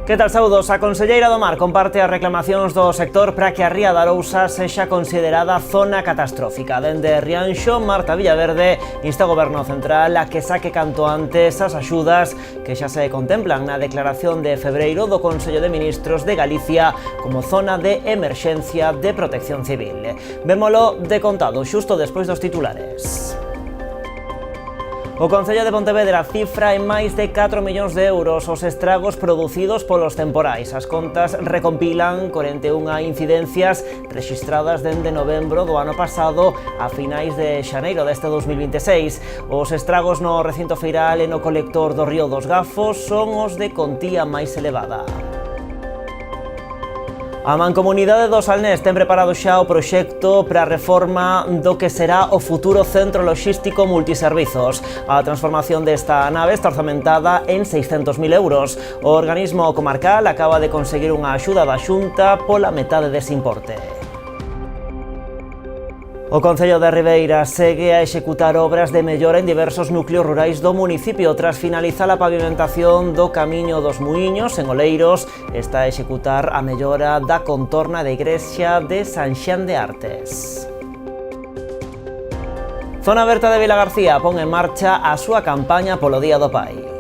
Que tal, saúdos? A Conselleira do Mar comparte as reclamacións do sector para que a ría da Arousa sexa considerada zona catastrófica. Dende Rianxo, Marta Villaverde insta o Goberno Central a que saque canto antes as axudas que xa se contemplan na declaración de febreiro do Consello de Ministros de Galicia como zona de emerxencia de protección civil. Vémolo de contado xusto despois dos titulares. O Concello de Pontevedra cifra en máis de 4 millóns de euros os estragos producidos polos temporais. As contas recompilan 41 incidencias rexistradas dende novembro do ano pasado a finais de xaneiro deste 2026. Os estragos no recinto feiral e no colector do Río dos Gafos son os de contía máis elevada. A Mancomunidade do Salnés ten preparado xa o proxecto para a reforma do que será o futuro centro logístico multiservizos. A transformación desta nave está orzamentada en 600.000 euros. O organismo comarcal acaba de conseguir unha axuda da Xunta pola metade dese importe. O Concello de Ribeira segue a executar obras de mellora en diversos núcleos rurais do municipio. Tras finalizar a pavimentación do Camiño dos Muíños, en Oleiros, está a executar a mellora da contorna da igrexa de San Xan de Artes. Zona Aberta de Vilagarcía pon en marcha a súa campaña polo Día do Pai.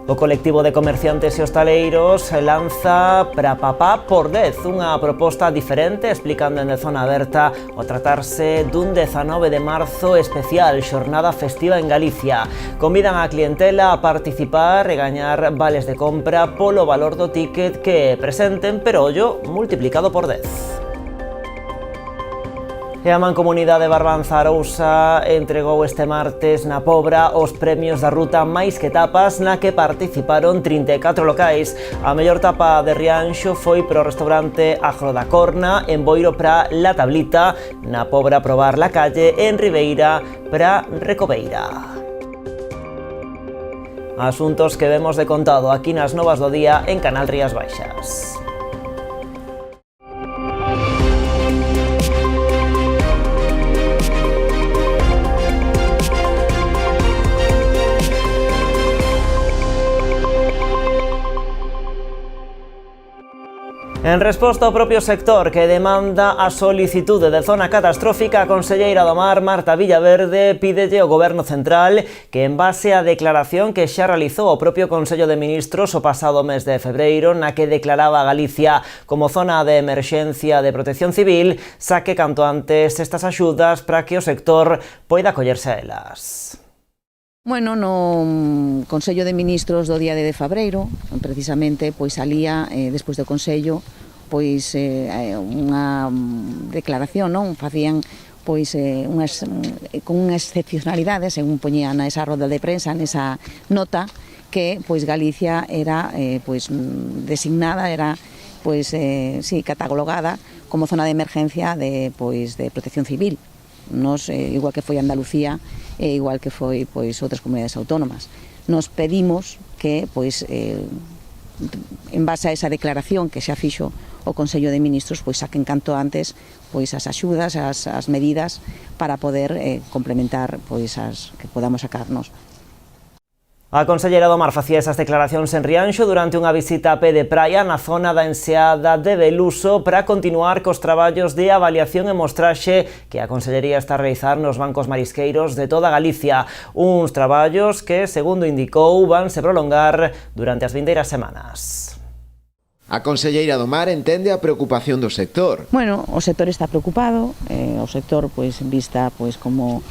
O colectivo de comerciantes e hostaleiros lanza Pra Papá por 10, unha proposta diferente explicando en Zona Aberta o tratarse dun 19 de marzo especial, xornada festiva en Galicia. Convidan a clientela a participar e gañar vales de compra polo valor do ticket que presenten, pero ollo multiplicado por 10. E a Mancomunidade Barbanza Arousa entregou este martes na Pobra os premios da ruta Máis que Tapas, na que participaron 34 locais. A mellor tapa de Rianxo foi pro restaurante Agro da Corna, en Boiro para La Tablita, na Pobra Probar la Calle, en Ribeira para Recobeira. Asuntos que vemos de contado aquí nas Novas do Día en Canal Rías Baixas. En resposta ao propio sector que demanda a solicitude de zona catastrófica, a Conselleira do Mar, Marta Villaverde, pídelle ao Goberno Central que, en base á declaración que xa realizou o propio Consello de Ministros o pasado mes de febreiro, na que declaraba a Galicia como zona de emerxencia de protección civil, saque canto antes estas axudas para que o sector poida acollerse a elas. Bueno, no Consello de Ministros do día de febreiro, precisamente, pois salía, despois do Consello, pois unha declaración, non? Facían pois con unha excepcionalidade, según poñían esa roda de prensa, nesa nota, que pois Galicia era pois designada, era pois catalogada como zona de emergencia de pois de protección civil. Nos, igual que foi Andalucía e igual que foi pois outras comunidades autónomas. Nos pedimos que pois en base a esa declaración que xa fixo o Consello de Ministros, pois saquen canto antes pois as axudas, as medidas para poder complementar pois as que podamos sacarnos. A Conselleira do Mar facía esas declaracións en Rianxo durante unha visita a pé de praia na zona da enseada de Beluso para continuar cos traballos de avaliación e mostraxe que a Consellería está a realizar nos bancos marisqueiros de toda Galicia. Uns traballos que, segundo indicou, vanse prolongar durante as vindeiras semanas. A Conselleira do Mar entende a preocupación do sector. Bueno, o sector está preocupado, o sector pois vista pois como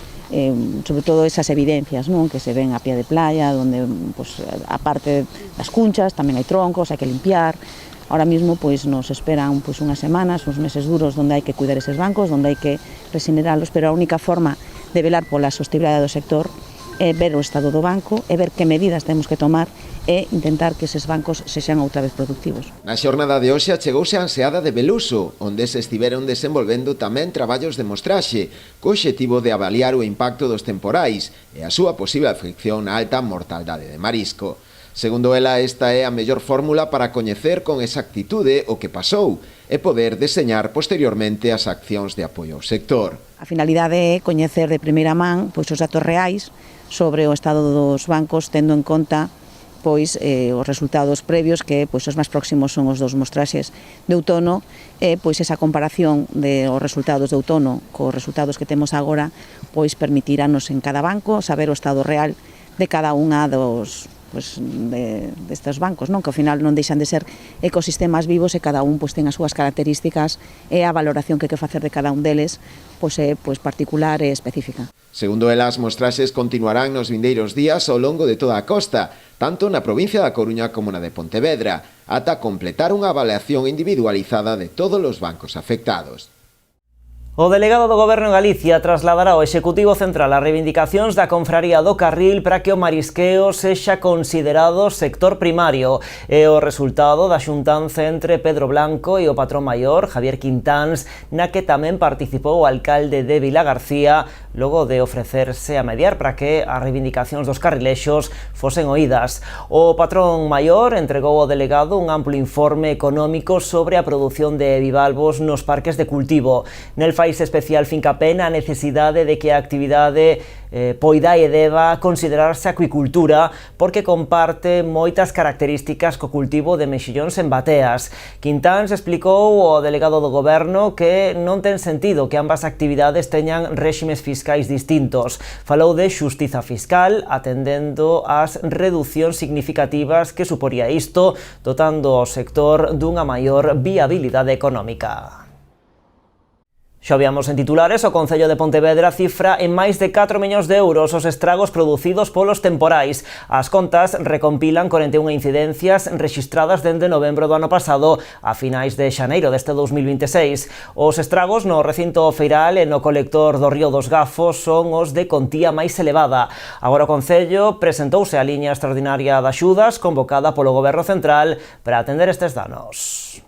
sobre todo esas evidencias, non, que se ven a pie de playa, donde pues, aparte das cunchas tamén hai troncos, hai que limpiar. Ahora mismo pues, nos esperan pues, unhas semanas, uns meses duros donde hai que cuidar eses bancos, donde hai que regenerarlos, pero a única forma de velar pola sostenibilidade do sector é ver o estado do banco, é ver que medidas temos que tomar e intentar que eses bancos sexan outra vez productivos. Na xornada de hoxe achegouse a enseada de Beluso, onde se estiveron desenvolvendo tamén traballos de mostraxe, co obxectivo de avaliar o impacto dos temporais e a súa posible afección á alta mortaldade de marisco. Segundo ela, esta é a mellor fórmula para coñecer con exactitude o que pasou e poder deseñar posteriormente as accións de apoio ao sector. A finalidade é coñecer de primeira man pois, os datos reais sobre o estado dos bancos, tendo en conta pois os resultados previos, que pois os máis próximos son os dos mostraxes de outono, pois esa comparación de os resultados de outono cos resultados que temos agora, pois permitiránnos en cada banco saber o estado real de cada unha dos destes bancos, non? Que ao final non deixan de ser ecosistemas vivos e cada un pois ten as súas características e a valoración que hai que facer de cada un deles pois é particular e específica. Segundo elas, mostraxes continuarán nos vindeiros días ao longo de toda a costa, tanto na provincia da Coruña como na de Pontevedra, ata completar unha avaliación individualizada de todos os bancos afectados. O delegado do Goberno en Galicia trasladará ao Executivo Central as reivindicacións da Confraría do Carril para que o marisqueo sexa considerado sector primario. E o resultado da xuntanza entre Pedro Blanco e o patrón maior, Javier Quintáns, na que tamén participou o alcalde de Vilagarcía, logo de ofrecerse a mediar para que as reivindicacións dos carrilexos fosen oídas. O patrón maior entregou ao delegado un amplo informe económico sobre a produción de bivalvos nos parques de cultivo. Nel faise especial fincapé na necesidade de que a actividade poida e deba considerarse acuicultura porque comparte moitas características co cultivo de mexillóns en bateas. Quintáns explicou ao delegado do Goberno que non ten sentido que ambas actividades teñan réximes fiscais distintos. Falou de xustiza fiscal atendendo ás reducións significativas que suporía isto, dotando o sector dunha maior viabilidade económica. Xa víamos en titulares, o Concello de Pontevedra cifra en máis de 4 millóns de euros os estragos producidos polos temporais. As contas recompilan 41 incidencias rexistradas dende novembro do ano pasado a finais de xaneiro deste 2026. Os estragos no recinto feiral e no colector do Río dos Gafos son os de contía máis elevada. Agora o Concello presentouse a liña extraordinaria de axudas convocada polo Goberno Central para atender estes danos.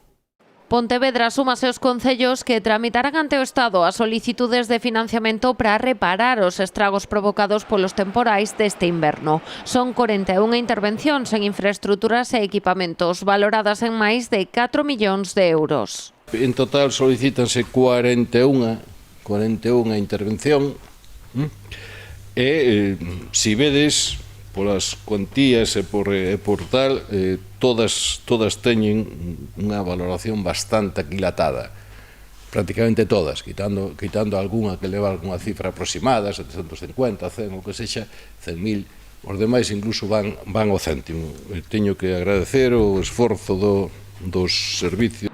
Pontevedra súmase aos concellos que tramitarán ante o Estado as solicitudes de financiamento para reparar os estragos provocados polos temporais deste inverno. Son 41 intervencións en infraestruturas e equipamentos, valoradas en máis de 4 millóns de euros. En total solicítanse 41 intervención e, se vedes, polas cuantías e por tal, todas teñen unha valoración bastante aquilatada. Prácticamente todas, quitando algunha que leva algunha cifra aproximada, 750, 100, ou que sexa, 100.000, os demais incluso van ao céntimo. Teño que agradecer o esforzo dos servicios.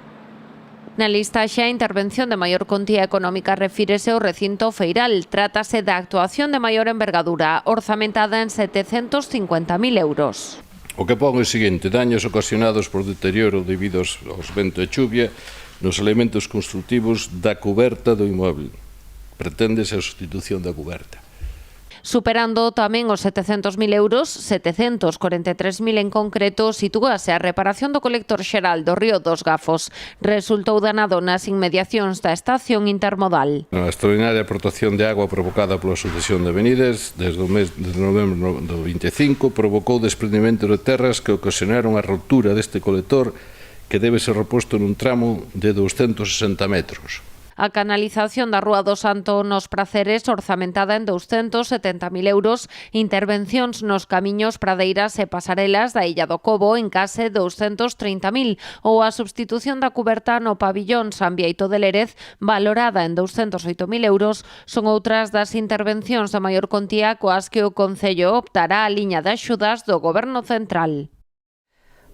Na lista xa a intervención de maior contía económica refírese ao recinto feiral. Trátase da actuación de maior envergadura, orzamentada en 750.000 euros. O que pon é o seguinte: daños ocasionados por deterioro debido aos ventos e chuvia nos elementos construtivos da cuberta do inmoble. Preténdese a sustitución da cuberta. Superando tamén os 700.000 euros, 743.000 en concreto, sitúase a reparación do colector xeral do Río dos Gafos. Resultou danado nas inmediacións da estación intermodal. A extraordinaria aportación de agua provocada pola sucesión de avenidas desde o mes de novembro do 25 provocou desprendimento de terras que ocasionaron a ruptura deste colector, que debe ser reposto nun tramo de 260 metros. A canalización da Rúa do Santo nos Praceres, orzamentada en 270.000 euros, intervencións nos camiños, pradeiras e pasarelas da Illa do Cobo en case 230.000, ou a substitución da cuberta no pabillón San Bieito de Lérez, valorada en 208.000 euros, son outras das intervencións de maior contía coas que o Concello optará a liña de axudas do Goberno Central.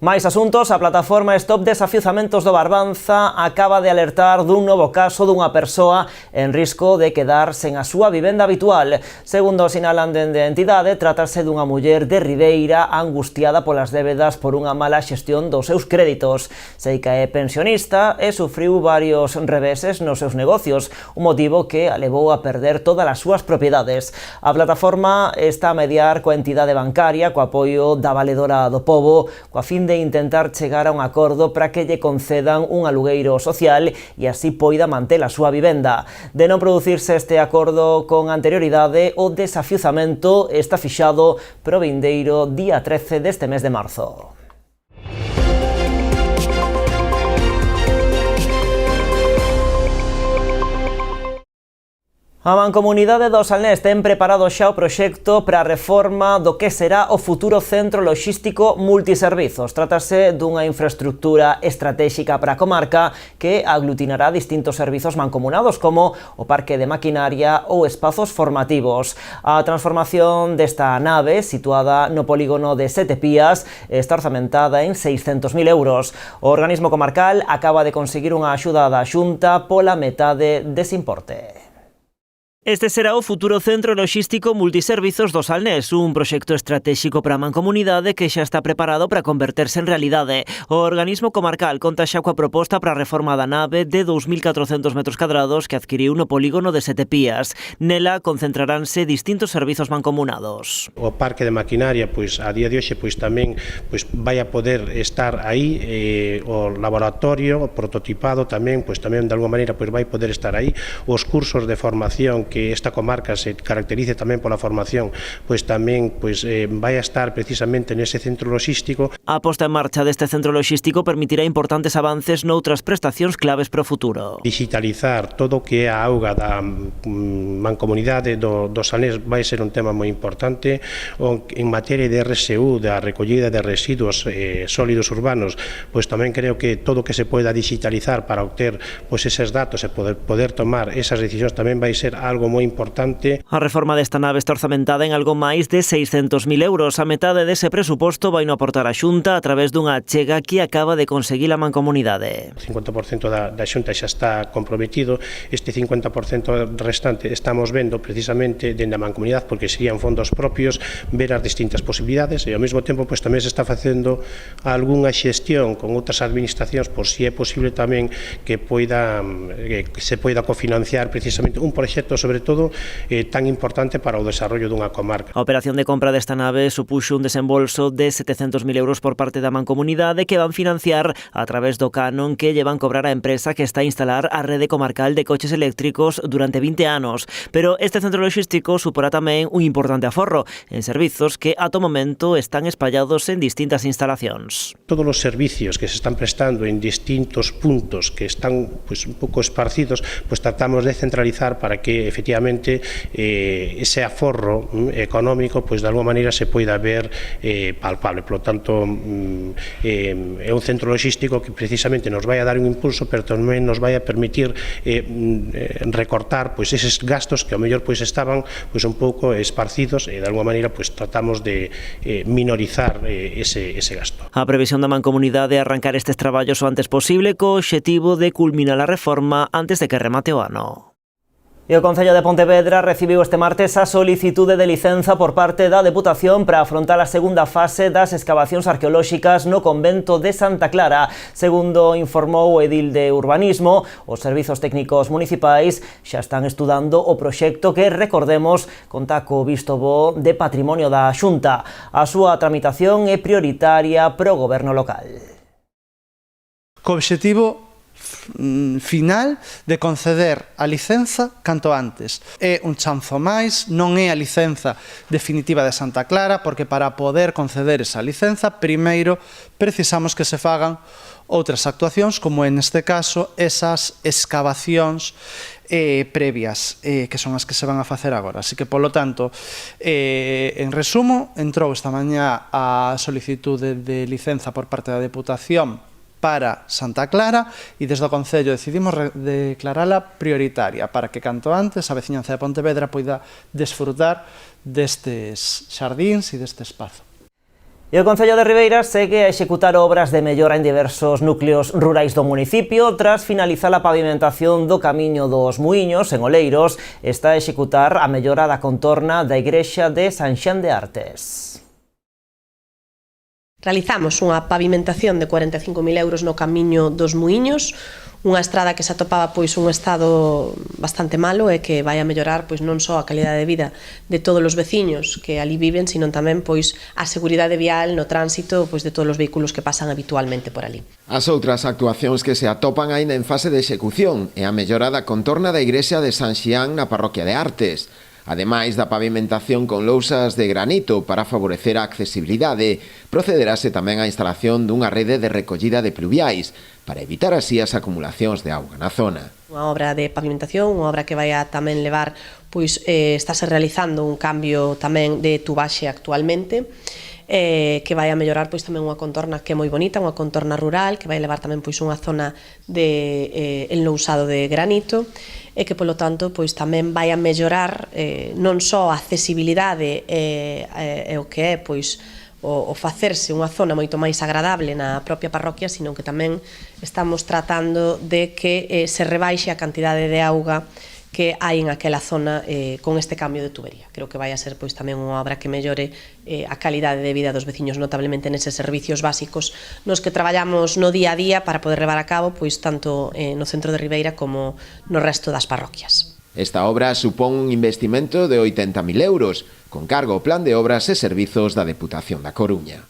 Máis asuntos, a plataforma Stop Desafiuzamentos do Barbanza acaba de alertar dun novo caso dunha persoa en risco de quedar sen a súa vivenda habitual. Segundo sinalan dende a entidade, trátase dunha muller de Ribeira angustiada polas débedas por unha mala xestión dos seus créditos. Seica é pensionista e sufriu varios reveses nos seus negocios, un motivo que a levou a perder todas as súas propiedades. A plataforma está a mediar coa entidade bancaria, co apoio da Valedora do Pobo, coa fin de intentar chegar a un acordo para que lle concedan un alugueiro social e así poida manter a súa vivenda. De non producirse este acordo con anterioridade, o desafiuzamento está fixado para o vindeiro día 13 deste mes de marzo. A Mancomunidade do Salnés ten preparado xa o proxecto para a reforma do que será o futuro centro loxístico multiservizos. Trátase dunha infraestructura estratégica para a comarca que aglutinará distintos servizos mancomunados como o parque de maquinaria ou espazos formativos. A transformación desta nave, situada no polígono de Sete Pías, está orzamentada en 600.000 euros. O organismo comarcal acaba de conseguir unha axuda da Xunta pola metade dese importe. Este será o futuro centro loxístico multiservizos do Salnés, un proxecto estratégico para a Mancomunidade que xa está preparado para converterse en realidade. O organismo comarcal conta xa coa proposta para a reforma da nave de 2.400 metros cadrados que adquiriu no polígono de Sete Pías. Nela concentraránse distintos servizos mancomunados. O parque de maquinaria, pois a día de hoxe pois tamén pois vai a poder estar aí, o laboratorio, o prototipado tamén, pois tamén de alguma maneira pois vai poder estar aí, os cursos de formación que esta comarca se caracterice tamén pola formación, pois tamén pois vai a estar precisamente nese centro loxístico. A posta en marcha deste centro loxístico permitirá importantes avances noutras prestacións claves para o futuro. Digitalizar todo o que é a auga da Mancomunidade do Salnés vai ser un tema moi importante. En materia de RSU, da recollida de residuos sólidos urbanos, pois tamén creo que todo o que se poida digitalizar para obter pois eses datos e poder tomar esas decisións tamén vai ser algo moi importante. A reforma desta nave está orzamentada en algo máis de 600.000 euros. A metade dese presuposto vai no aportar a Xunta a través dunha achega que acaba de conseguir a Mancomunidade. O 50% da Xunta xa está comprometido. Este 50% restante estamos vendo precisamente dende a Mancomunidade porque serían fondos propios, ver as distintas posibilidades e ao mesmo tempo pois tamén se está facendo algunha xestión con outras administracións por si é posible tamén que se poida cofinanciar precisamente un proxecto sobre todo tan importante para o desarrollo dunha comarca. A operación de compra desta nave supuxo un desembolso de 700.000 euros por parte da Mancomunidade que van financiar a través do canon que lle van cobrar a empresa que está a instalar a rede comarcal de coches eléctricos durante 20 anos. Pero este centro loxístico suporá tamén un importante aforro en servizos que ata o momento están espallados en distintas instalacións. Todos os servicios que se están prestando en distintos puntos que están pois un pouco esparcidos, pois tratamos de centralizar para que efectivamente ese aforro económico pois de alguma maneira se poida ver palpable. Por lo tanto é un centro loxístico que precisamente nos vai a dar un impulso, pero tamén nos vai a permitir recortar pois eses gastos que ao mellor pois estaban pois un pouco esparcidos e de alguma maneira pois tratamos de minorizar ese gasto. A previsión da Mancomunidade é arrancar estes traballos o antes posible co obxectivo de culminar a reforma antes de que remate o ano. E o Concello de Pontevedra recibiu este martes a solicitude de licenza por parte da Deputación para afrontar a segunda fase das escavacións arqueolóxicas no convento de Santa Clara. Segundo informou o edil de Urbanismo, os servizos técnicos municipais xa están estudando o proxecto que, recordemos, conta co visto bo de Patrimonio da Xunta. A súa tramitación é prioritaria para o goberno local. Co obxectivo final de conceder a licenza canto antes. É un chanzo máis, non é a licenza definitiva de Santa Clara, porque para poder conceder esa licenza, primeiro precisamos que se fagan outras actuacións, como en este caso esas escavacións previas, que son as que se van a facer agora. Así que, polo tanto, en resumo, entrou esta mañá a solicitude de licenza por parte da Deputación para Santa Clara e desde o Concello decidimos declarala prioritaria para que canto antes a veciñanza de Pontevedra poida desfrutar destes xardíns e deste espazo. E o Concello de Ribeira segue a executar obras de mellora en diversos núcleos rurais do municipio. Tras finalizar a pavimentación do Camiño dos Muiños, en Oleiros, está a executar a mellora da contorna da igrexa de San Xan de Artes. Realizamos unha pavimentación de 45.000 euros no Camiño dos Muiños, unha estrada que se atopaba pois un estado bastante malo e que vai a mellorar pois non só a calidade de vida de todos os veciños que ali viven, sino tamén pois a seguridade vial no tránsito pois de todos os vehículos que pasan habitualmente por ali. As outras actuacións que se atopan aínda en fase de execución é a mellora da contorna da igrexa de San Xián na parroquia de Artes. Ademais da pavimentación con lousas de granito para favorecer a accesibilidade, procederase tamén á instalación dunha rede de recollida de pluviais para evitar así as acumulacións de auga na zona. Unha obra de pavimentación, unha obra que vai a tamén levar, pois estáse realizando un cambio tamén de tubaxe actualmente, que vai a mellorar pois tamén unha contorna que é moi bonita, unha contorna rural, que vai levar tamén pois unha zona de enlousado de granito, e que polo tanto pois tamén vai a mellorar non só a accesibilidade e o que é pois o facerse unha zona moito máis agradable na propia parroquia, sino que tamén estamos tratando de que se rebaixe a cantidade de auga que hai en aquela zona con este cambio de tubería. Creo que vai a ser pois tamén unha obra que mellore a calidade de vida dos veciños, notablemente neses servicios básicos nos que traballamos no día a día para poder levar a cabo pois tanto no centro de Ribeira como no resto das parroquias. Esta obra supón un investimento de 80.000 euros, con cargo ao Plan de Obras e Servizos da Deputación da Coruña.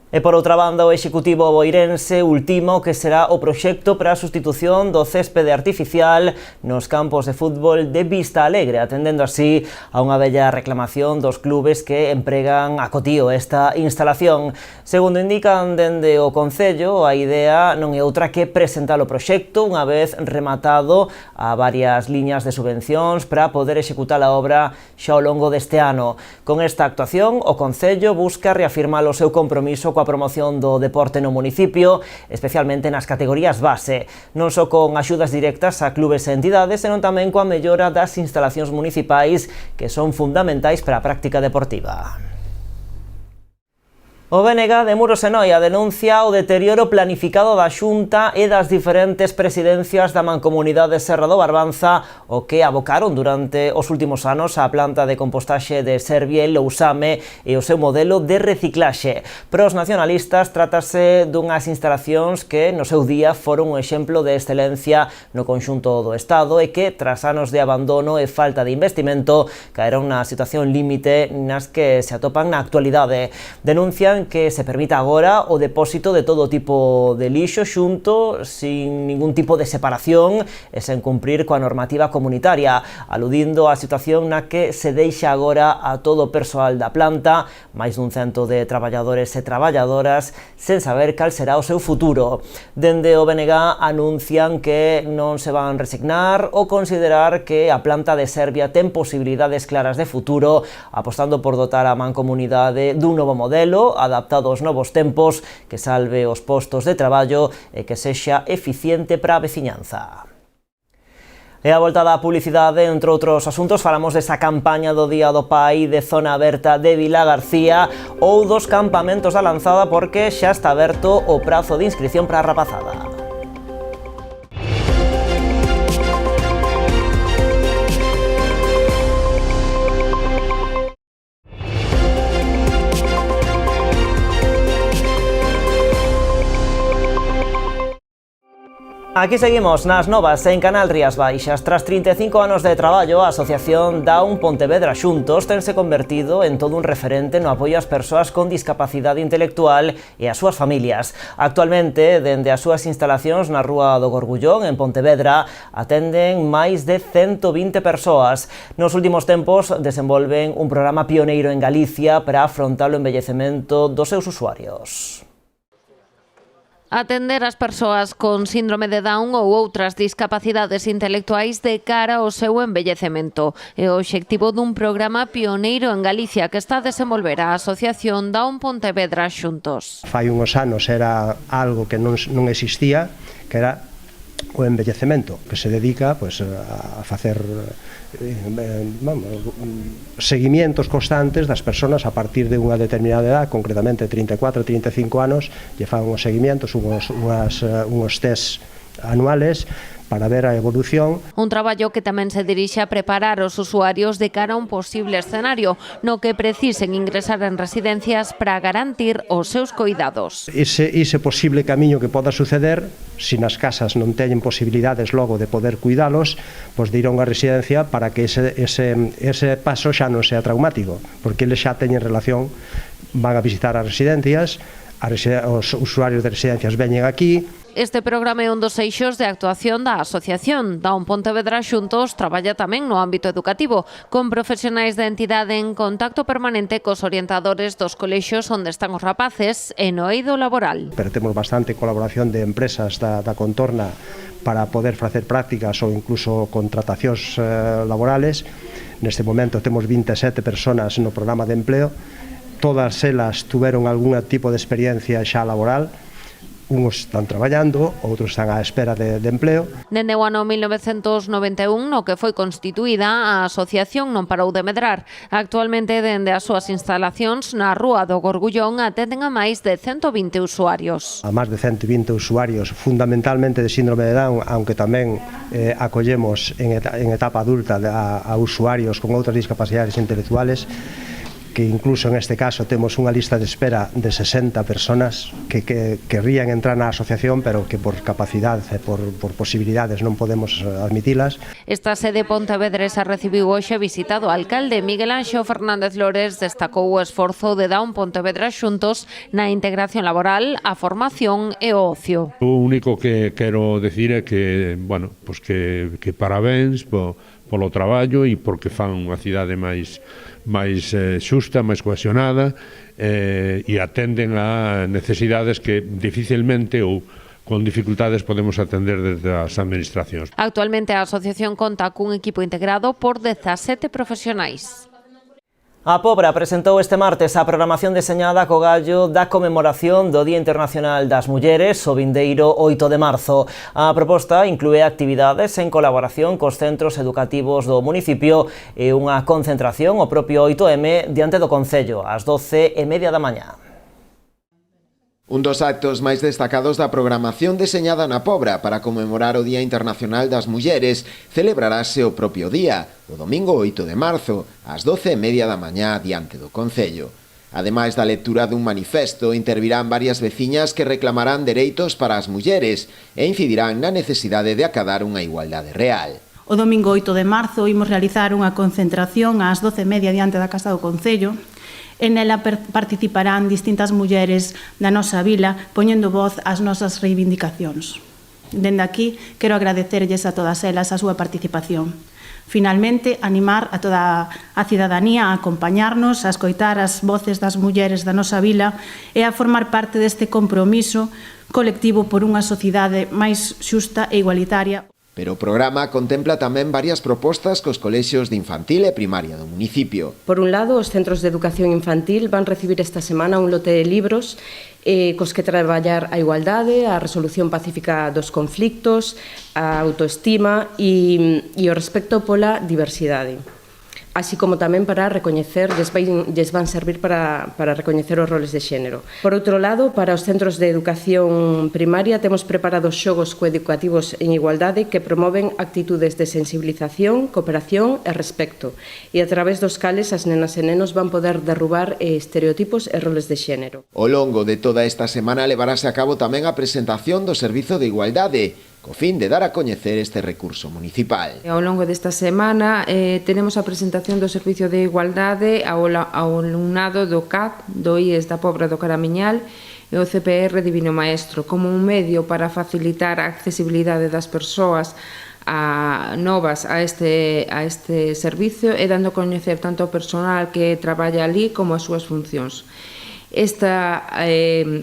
E por outra banda, o Executivo boirense ultima o que será o proxecto para a sustitución do céspede artificial nos campos de fútbol de Vista Alegre, atendendo así a unha bella reclamación dos clubes que empregan a cotío esta instalación. Segundo indican dende o Concello, a idea non é outra que presentar o proxecto unha vez rematado a varias liñas de subvencións para poder executar a obra xa ao longo deste ano. Con esta actuación, o Concello busca reafirmar o seu compromiso coa promoción do deporte no municipio, especialmente nas categorías base, non só con axudas directas a clubes e entidades, senón tamén coa mellora das instalacións municipais que son fundamentais para a práctica deportiva. O BNG de Muros e Noia denuncia o deterioro planificado da Xunta e das diferentes presidencias da Mancomunidade Serra do Barbanza, o que abocaron durante os últimos anos a planta de compostaxe de Serviel, Lousame e o seu modelo de reciclaxe. Para os nacionalistas, trátase dunhas instalacións que no seu día foron un exemplo de excelencia no conxunto do Estado e que, tras anos de abandono e falta de investimento, caeron na situación límite nas que se atopan na actualidade. Denuncian que se permita agora o depósito de todo tipo de lixo xunto, sin ningún tipo de separación e sen cumprir coa normativa comunitaria, aludindo á situación na que se deixa agora a todo o persoal da planta, máis dun 100 de traballadores e traballadoras, sen saber cal será o seu futuro. Dende o BNG anuncian que non se van resignar ou considerar que a planta de Serbia ten posibilidades claras de futuro, apostando por dotar a mancomunidade dun novo modelo, adaptado aos novos tempos, que salve os postos de traballo e que sexa eficiente para a veciñanza. E a volta da publicidade, entre outros asuntos, falamos desa campaña do Día do Pai de Zona Aberta de Vilagarcía ou dos campamentos da Lanzada, porque xa está aberto o prazo de inscripción para a rapazada. Aquí seguimos nas novas en Canal Rías Baixas. Tras 35 anos de traballo, a Asociación Down Pontevedra Xuntos tense convertido en todo un referente no apoio ás persoas con discapacidade intelectual e ás súas familias. Actualmente, dende as súas instalacións na Rúa do Gorgullón, en Pontevedra, atenden máis de 120 persoas. Nos últimos tempos desenvolven un programa pioneiro en Galicia para afrontar o envellecemento dos seus usuarios. Atender as persoas con síndrome de Down ou outras discapacidades intelectuais de cara ao seu envellecemento. É o obxectivo dun programa pioneiro en Galicia que está a desenvolver a Asociación Down Pontevedra Xuntos. Fai uns anos era algo que non existía, que era o envellecemento, que se dedica pues, a facer seguimientos constantes das persoas a partir de unha determinada edad, concretamente 34 ou 35 anos, lle fan uns seguimientos, uns test anuales para ver a evolución. Un traballo que tamén se dirixe a preparar os usuarios de cara a un posible escenario no que precisen ingresar en residencias para garantir os seus coidados. Ese posible camiño que poda suceder, se nas casas non teñen posibilidades logo de poder cuidalos, pois de ir a unha residencia para que ese paso xa non sea traumático, porque eles xa teñen relación, van a visitar as residencias, os usuarios de residencias veñen aquí. Este programa é un dos eixos de actuación da asociación. Down Pontevedra Xuntos traballa tamén no ámbito educativo, con profesionais da entidade en contacto permanente cos orientadores dos colexios onde están os rapaces e no eido laboral. Pero temos bastante colaboración de empresas da contorna para poder facer prácticas ou incluso contratacións laborales. Neste momento temos 27 personas no programa de empleo. Todas elas tuveron algún tipo de experiencia xa laboral. Uns están traballando, outros están á espera de empleo. Dende o ano 1991, no que foi constituída, a asociación non parou de medrar. Actualmente, dende as súas instalacións na Rúa do Gorgullón, atenden a máis de 120 usuarios. A máis de 120 usuarios, fundamentalmente de síndrome de Down, aunque tamén acollemos en etapa adulta a usuarios con outras discapacidades intelectuales, que incluso en este caso temos unha lista de espera de 60 personas que querrían entrar na asociación, pero que por capacidade e por posibilidades non podemos admitilas. Esta sede pontevedresa recibiu hoxe visita do alcalde. Miguel Anxo Fernández Lores destacou o esforzo de Down Pontevedra Xuntos na integración laboral, a formación e o ocio. O único que quero decir é que, bueno, pues que parabéns polo traballo e porque fan unha cidade máis xusta, máis cohesionada e atenden a necesidades que dificilmente ou con dificultades podemos atender desde as administracións. Actualmente a asociación conta cun equipo integrado por 17 profesionais. A Pobra presentou este martes a programación deseñada co gallo da conmemoración do Día Internacional das Mulleres, o vindeiro 8 de marzo. A proposta inclúe actividades en colaboración cos centros educativos do municipio e unha concentración o propio 8M diante do Concello, ás 12:30 da mañá. Un dos actos máis destacados da programación deseñada na Pobra para conmemorar o Día Internacional das Mulleres celebrarase o propio día, o domingo 8 de marzo, ás 12:30 da mañá diante do Concello. Ademais da lectura dun manifesto, intervirán varias veciñas que reclamarán dereitos para as mulleres e incidirán na necesidade de acadar unha igualdade real. O domingo 8 de marzo imos realizar unha concentración ás 12:30 diante da Casa do Concello. En ela participarán distintas mulleres da nosa vila poñendo voz ás nosas reivindicacións. Dende aquí, quero agradecerlles a todas elas a súa participación. Finalmente, animar a toda a cidadanía a acompañarnos, a escoitar as voces das mulleres da nosa vila e a formar parte deste compromiso colectivo por unha sociedade máis xusta e igualitaria. Pero o programa contempla tamén varias propostas cos colexios de infantil e primaria do municipio. Por un lado, os centros de educación infantil van recibir esta semana un lote de libros cos que traballar a igualdade, a resolución pacífica dos conflictos, a autoestima e o respecto pola diversidade. Así como tamén para recoñecer, lles van servir para recoñecer os roles de xénero. Por outro lado, para os centros de educación primaria temos preparados xogos coeducativos en igualdade que promoven actitudes de sensibilización, cooperación e respecto, e a través dos cales as nenas e nenos van poder derrubar estereotipos e roles de xénero. Ao longo de toda esta semana levarase a cabo tamén a presentación do Servizo de Igualdade, co fin de dar a coñecer este recurso municipal. Ao longo desta semana tenemos a presentación do Servicio de Igualdade ao alumnado do CAD, do IES da Pobra do Caramiñal e o CPR Divino Maestro, como un medio para facilitar a accesibilidade das persoas novas a este servicio e dando a coñecer tanto o personal que traballa ali como as súas funcións. Esta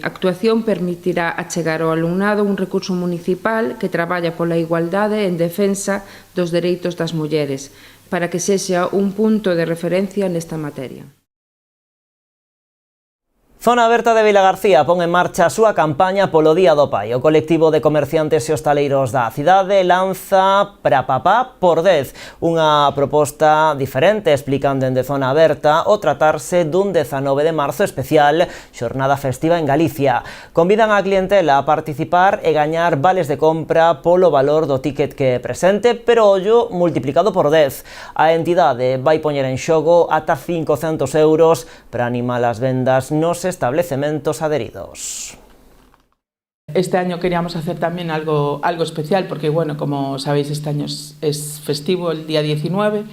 actuación permitirá achegar ao alumnado un recurso municipal que traballa pola igualdade en defensa dos dereitos das mulleres, para que sexa un punto de referencia nesta materia. Zona Aberta de Vilagarcía pon en marcha a súa campaña polo Día do Pai. O colectivo de comerciantes e hostaleiros da cidade lanza Pra Papá por 10, unha proposta diferente, explican dende Zona Aberta, o tratarse dun 19 de marzo especial, xornada festiva en Galicia. Convidan a clientela a participar e gañar vales de compra polo valor do ticket que presente, pero ollo multiplicado por 10. A entidade vai poñer en xogo ata 500 euros para animar as vendas nos establecementos adheridos. Este año queríamos hacer también algo especial porque, bueno, como sabéis, este año es festivo el día 19,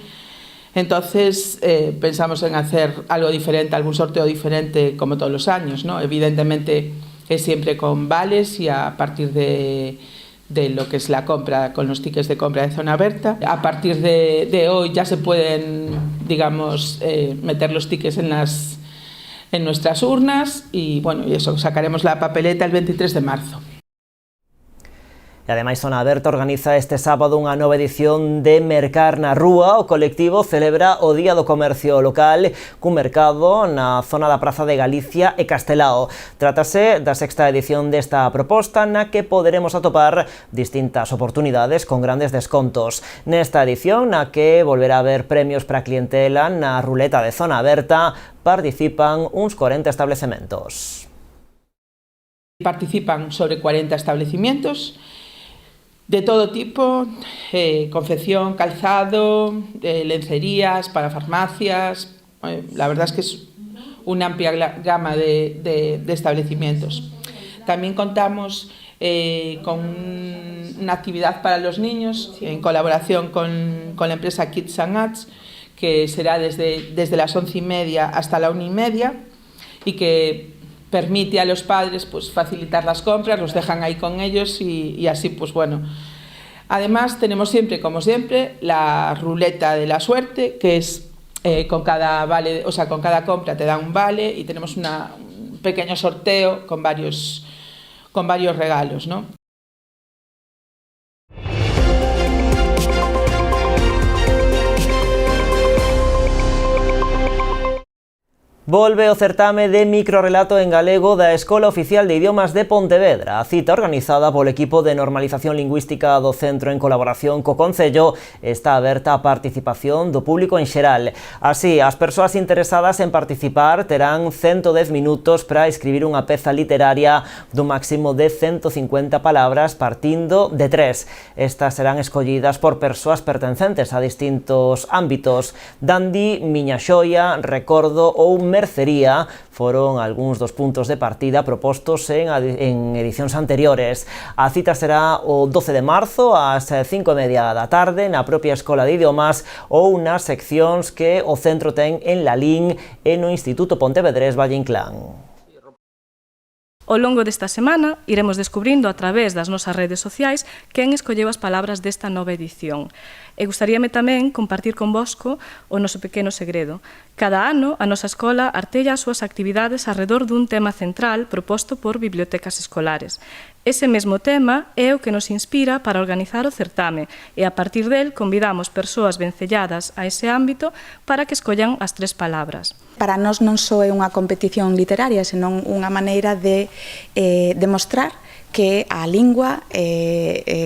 entonces pensamos en hacer algo diferente, algún sorteo diferente como todos los años, ¿no? Evidentemente es siempre con vales y a partir de lo que es la compra, con los tickets de compra de zona aberta. A partir de hoy ya se pueden, digamos, meter los tickets en nuestras urnas y, bueno, y eso, sacaremos la papeleta el 23 de marzo. E ademais Zona Aberta organiza este sábado unha nova edición de Mercar na Rúa. O colectivo celebra o Día do Comercio Local cun mercado na zona da Praza de Galicia e Castelao. Trátase da sexta edición desta proposta na que poderemos atopar distintas oportunidades con grandes descontos. Nesta edición, na que volverá a haber premios para a clientela na ruleta de Zona Aberta, participan uns 40 establecementos. Participan sobre 40 establecimientos de todo tipo, confección, calzado, lencerías, para farmacias. La verdad es que es una amplia gama de establecimientos. También contamos con una actividad para los niños en colaboración con la empresa Kids and Arts, que será desde las 11:30 hasta la 1:30 y que permite a los padres pues facilitar las compras, los dejan ahí con ellos y así pues bueno. Además tenemos siempre, como siempre, la ruleta de la suerte, que es con cada vale, o sea, con cada compra te da un vale y tenemos un pequeño sorteo con varios regalos, ¿no? Volve o certame de microrelato en galego da Escola Oficial de Idiomas de Pontevedra. A cita organizada polo equipo de normalización lingüística do centro en colaboración co Concello está aberta a participación do público en xeral. Así, as persoas interesadas en participar terán 110 minutos para escribir unha peza literaria dun máximo de 150 palabras partindo de 3. Estas serán escollidas por persoas pertencentes a distintos ámbitos. Dandi, Miña Xoia, Recordo ou Mercería foron algúns dos puntos de partida propostos en edicións anteriores. A cita será o 12 de marzo ás 5:30 da tarde na propia Escola de Idiomas ou nas seccións que o centro ten en Lalín e no Instituto Pontevedrés Valle Inclán. Ao longo desta semana iremos descubrindo a través das nosas redes sociais quen escolleu as palabras desta nova edición. E gustaríame tamén compartir convosco o noso pequeno segredo. Cada ano, a nosa escola artella as súas actividades arredor dun tema central proposto por bibliotecas escolares. Ese mesmo tema é o que nos inspira para organizar o certame e a partir del convidamos persoas vencelladas a ese ámbito para que escollan as 3 palabras. Para nós non só é unha competición literaria, senón unha maneira de demostrar que a lingua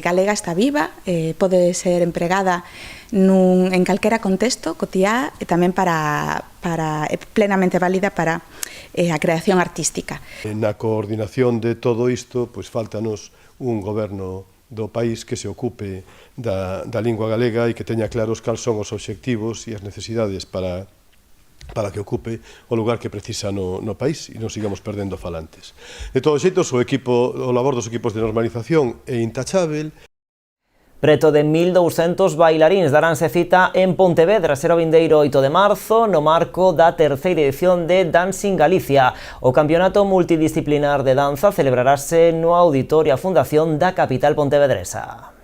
galega está viva, pode ser empregada en calquera contexto cotiá e tamén é plenamente válida para a creación artística. Na coordinación de todo isto, pois faltanos un goberno do país que se ocupe da lingua galega e que teña claros cales son os obxectivos e as necesidades para que ocupe o lugar que precisa no país e non sigamos perdendo falantes. De todos xeitos, o labor dos equipos de normalización é intachável. Preto de 1.200 bailaríns daránse cita en Pontevedra será o vindeiro 8 de marzo no marco da terceira edición de Dancing Galicia. O campeonato multidisciplinar de danza celebrarase no Auditorio a Fundación da capital pontevedresa.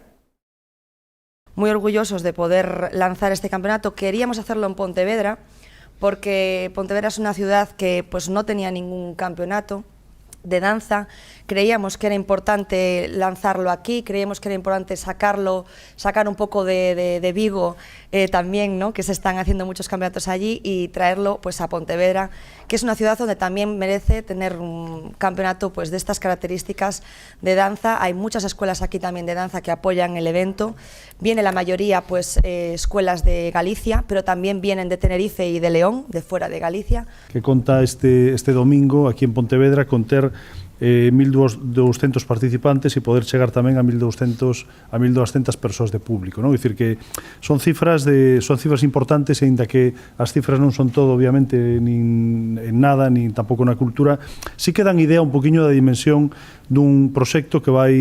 Muy orgullosos de poder lanzar este campeonato. Queríamos hacerlo en Pontevedra porque Pontevedra es una ciudad que pues no tenía ningún campeonato de danza. Creíamos que era importante lanzarlo aquí, creíamos que era importante sacar un poco de Vigo también, ¿no? Que se están haciendo muchos campeonatos allí y traerlo pues a Pontevedra, que es una ciudad donde también merece tener un campeonato pues de estas características de danza. Hay muchas escuelas aquí también de danza que apoyan el evento. Viene la mayoría pues escuelas de Galicia, pero también vienen de Tenerife y de León, de fuera de Galicia. Que conta este domingo aquí en Pontevedra con ter 1.200 participantes e poder chegar tamén a 1.200 persoas de público, non? É dicir que son cifras importantes, e aínda que as cifras non son todo, obviamente, nin en nada, nin tampouco na cultura, sí que dan idea un poquinho da dimensión dun proxecto que vai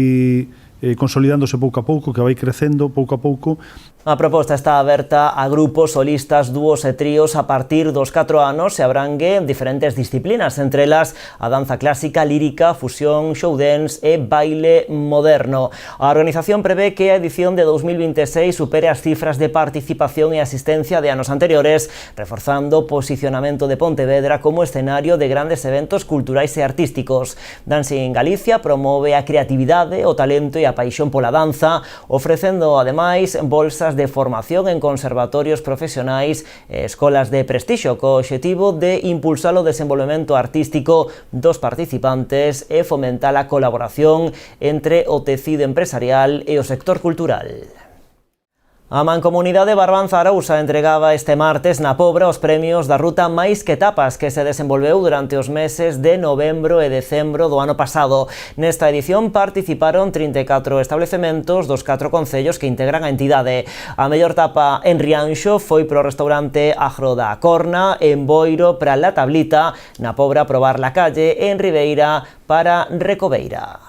consolidándose pouco a pouco, que vai crecendo pouco a pouco. A proposta está aberta a grupos, solistas, dúos e tríos a partir dos 4 anos e abrangue diferentes disciplinas, entre elas a danza clásica, lírica, fusión, show dance e baile moderno. A organización prevé que a edición de 2026 supere as cifras de participación e asistencia de anos anteriores, reforzando o posicionamento de Pontevedra como escenario de grandes eventos culturais e artísticos. Dancing en Galicia promove a creatividade, o talento e a paixón pola danza, ofrecendo ademais bolsas de formación en conservatorios profesionais e escolas de prestixio, co obxectivo de impulsar o desenvolvemento artístico dos participantes e fomentar a colaboración entre o tecido empresarial e o sector cultural. A Mancomunidade Barbanza Arousa entregaba este martes na Pobra os premios da ruta Máis que Tapas, que se desenvolveu durante os meses de novembro e decembro do ano pasado. Nesta edición participaron 34 establecementos dos 4 concellos que integran a entidade. A mellor tapa en Rianxo foi pro restaurante Agro da Corna, en Boiro para La Tablita, na Pobra Probar la Calle e en Ribeira para Recobeira.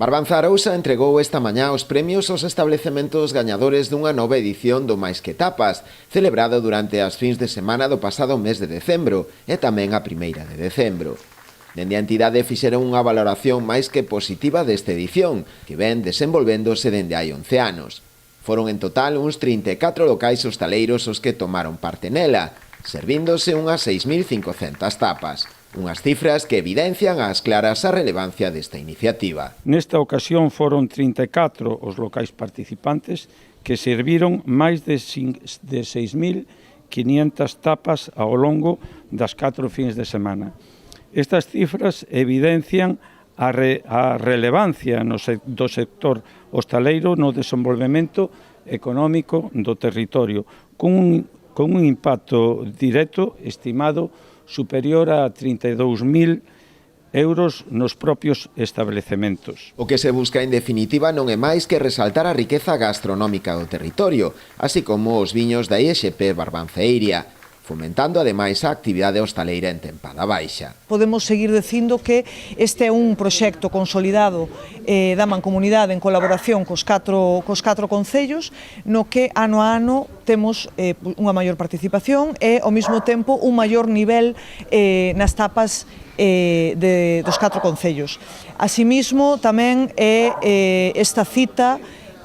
Barbanza Arousa entregou esta mañá os premios aos establecementos gañadores dunha nova edición do Máis que Tapas, celebrado durante as fins de semana do pasado mes de decembro e tamén a 1ª de decembro. Dende a entidade fixeron unha valoración máis que positiva desta edición, que ven desenvolvéndose dende hai 11 anos. Foron en total uns 34 locais hostaleiros os que tomaron parte nela, servíndose unhas 6.500 tapas. Unhas cifras que evidencian ás claras a relevancia desta iniciativa. Nesta ocasión foron 34 os locais participantes que serviron máis de 6.500 tapas ao longo das 4 fins de semana. Estas cifras evidencian a relevancia do sector hostaleiro no desenvolvemento económico do territorio, con un impacto directo estimado superior a 32.000 euros nos propios establecementos. O que se busca en definitiva non é máis que resaltar a riqueza gastronómica do territorio, así como os viños da ISP Barbanceiria, fomentando ademais a actividade hostaleira en tempada baixa. Podemos seguir dicindo que este é un proxecto consolidado da Mancomunidade en colaboración cos 4 concellos, no que ano a ano temos unha maior participación e ao mesmo tempo un maior nivel nas tapas dos 4 concellos. Asimismo, tamén é esta cita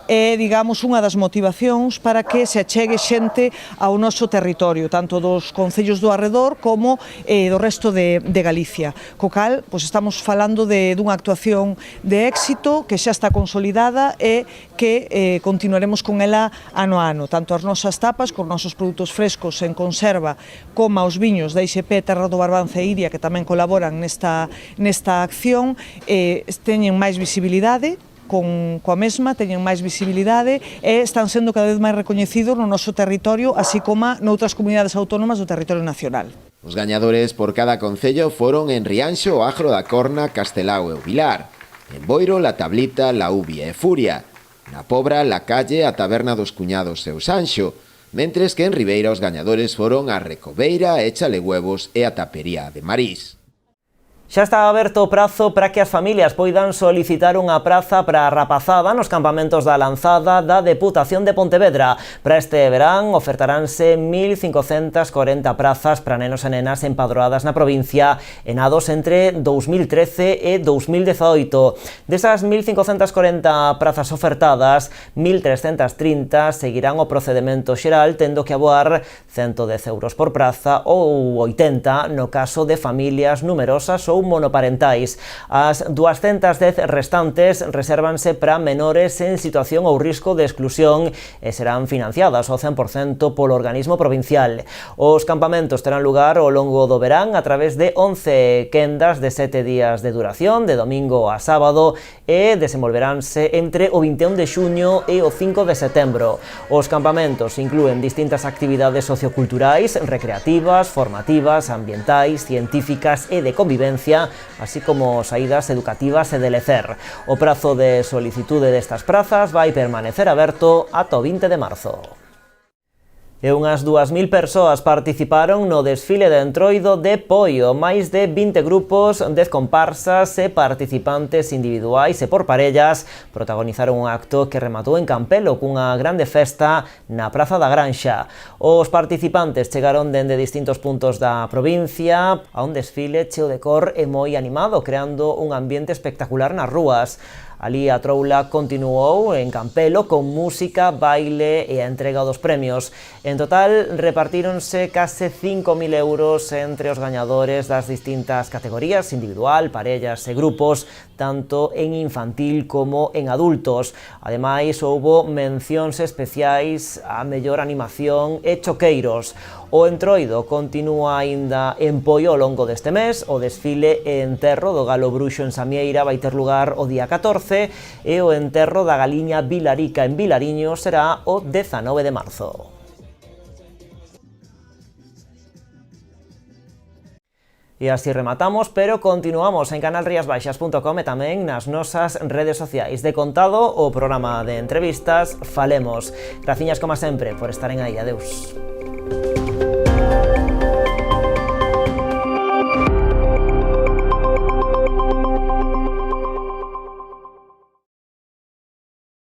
é, digamos, unha das motivacións para que se achegue xente ao noso territorio, tanto dos concellos do arredor como do resto de Galicia. Co cal, pois estamos falando dunha actuación de éxito que xa está consolidada e que continuaremos con ela ano a ano. Tanto as nosas tapas, con nosos produtos frescos en conserva, como os viños da ISP Terra do Barbanza e Iria, que tamén colaboran nesta acción, teñen máis visibilidade, coa mesma, teñen máis visibilidade e están sendo cada vez máis recoñecidos no noso territorio, así como noutras comunidades autónomas do territorio nacional. Os gañadores por cada concello foron en Rianxo, Agro da Corna, Castelao e o Vilar, en Boiro, La Tablita, La Ubia e Furia, na Pobra, La Calle, a Taberna dos Cuñados e o Sanxo, mentres que en Ribeira os gañadores foron a Recobeira, e Chalehuevos e a Tapería de Marís. Xa está aberto o prazo para que as familias poidan solicitar unha praza para a rapazada nos campamentos da Lanzada da Deputación de Pontevedra. Para este verán ofertaránse 1.540 prazas para nenos e nenas empadroadas na provincia e nados entre 2013 e 2018. Desas 1.540 prazas ofertadas, 1.330 seguirán o procedemento xeral, tendo que aboar 110 euros por praza ou 80 no caso de familias numerosas ou monoparentais. As 210 restantes resérvanse para menores en situación ou risco de exclusión e serán financiadas ao 100% polo organismo provincial. Os campamentos terán lugar ao longo do verán a través de 11 quendas de 7 días de duración, de domingo a sábado, e desenvolveránse entre o 21 de xuño e o 5 de setembro. Os campamentos inclúen distintas actividades socioculturais, recreativas, formativas, ambientais, científicas e de convivencia, así como saídas educativas e de lecer. O prazo de solicitude destas prazas vai permanecer aberto ata o 20 de marzo. E unhas 2.000 persoas participaron no desfile de Entroido de Poio, máis de 20 grupos, 10 comparsas e participantes individuais e por parellas protagonizaron un acto que rematou en Campelo cunha grande festa na Praza da Granxa. Os participantes chegaron dende distintos puntos da provincia a un desfile cheo de cor e moi animado, creando un ambiente espectacular nas rúas. Alí a troula continuou en Campelo con música, baile e a entrega dos premios. En total repartíronse case 5.000 euros entre os gañadores das distintas categorías, individual, parellas e grupos, tanto en infantil como en adultos. Ademais, houbo mencións especiais a mellor animación e choqueiros. O Entroido continúa aínda en Poio ao longo deste mes. O desfile e enterro do galo bruxo en Samieira vai ter lugar o día 14 e o enterro da galiña Vilarica en Vilariño será o 19 de marzo. E así rematamos, pero continuamos en canalriasbaixas.com e tamén nas nosas redes sociais. De contado o programa de entrevistas Falemos. Graciñas como sempre por estaren aí. Adeus.